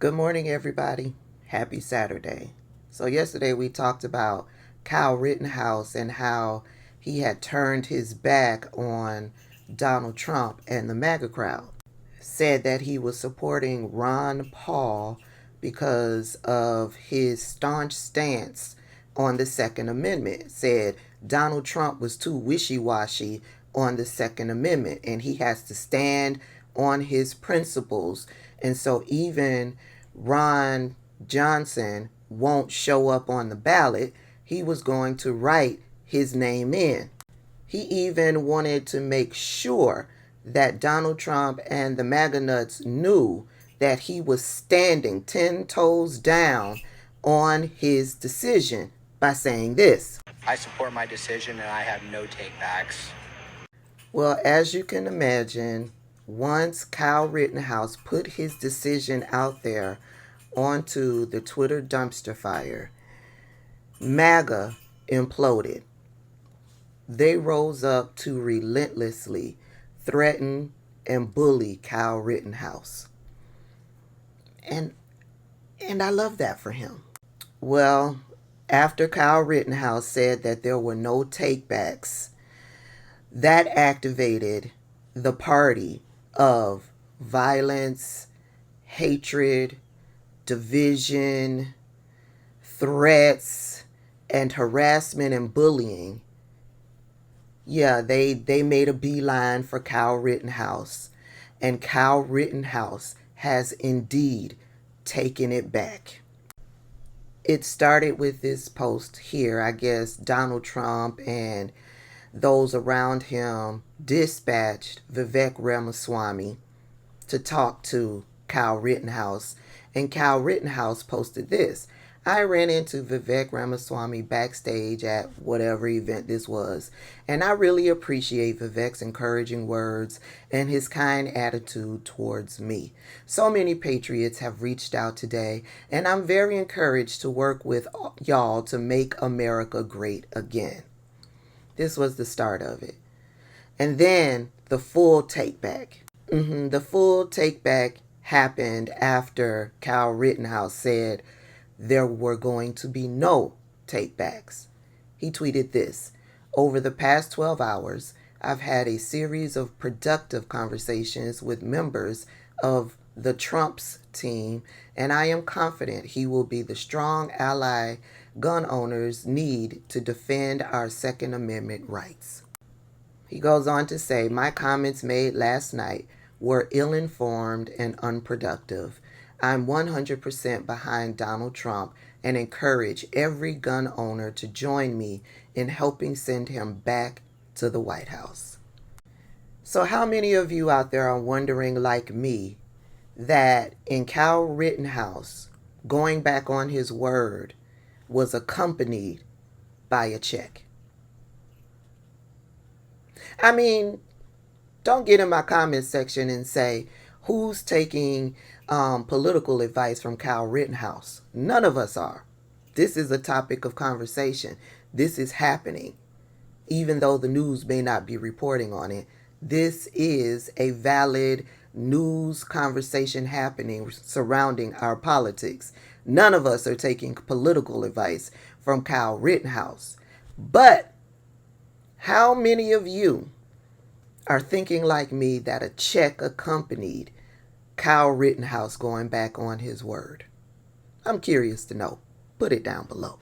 Good morning, everybody. Happy Saturday. So, yesterday we talked about Kyle Rittenhouse and how he had turned his back on Donald Trump and the MAGA crowd. Said that he was supporting Ron Paul because of his staunch stance on the Second Amendment. Said Donald Trump was too wishy washy on the Second Amendment and he has to stand on his principles. And so, even Ron Johnson won't show up on the ballot. He was going to write his name in. He even wanted to make sure that Donald Trump and the MAGA nuts knew that he was standing 10 toes down on his decision by saying this. I support my decision and I have no takebacks. Well, as you can imagine, once Kyle Rittenhouse put his decision out there onto the Twitter dumpster fire, MAGA imploded. They rose up to relentlessly threaten and bully Kyle Rittenhouse. And I love that for him. Well, after Kyle Rittenhouse said that there were no takebacks, that activated the party of violence, hatred, division, threats, and harassment and bullying. Yeah, they made a beeline for Kyle Rittenhouse, and Kyle Rittenhouse has indeed taken it back. It started with this post here. I guess Donald Trump and those around him dispatched Vivek Ramaswamy to talk to Kyle Rittenhouse, and Kyle Rittenhouse posted this. I ran into Vivek Ramaswamy backstage at whatever event this was, and I really appreciate Vivek's encouraging words and his kind attitude towards me. So many patriots have reached out today, and I'm very encouraged to work with y'all to make America great again. This was the start of it. And then the full take back. The full take back happened after Kyle Rittenhouse said there were going to be no takebacks. He tweeted this: over the past 12 hours, I've had a series of productive conversations with members of the Trump's team, and I am confident he will be the strong ally gun owners need to defend our Second Amendment rights. He goes on to say, my comments made last night were ill-informed and unproductive. I'm 100% behind Donald Trump and encourage every gun owner to join me in helping send him back to the White House. So how many of you out there are wondering, like me, that in Kyle Rittenhouse going back on his word was accompanied by a check? I mean, don't get in my comment section and say, who's taking political advice from Kyle Rittenhouse? None of us are. This is a topic of conversation. This is happening. Even though the news may not be reporting on it, this is a valid news conversation happening surrounding our politics. None of us are taking political advice from Kyle Rittenhouse. But how many of you are thinking like me that a check accompanied Kyle Rittenhouse going back on his word? I'm curious to know. Put it down below.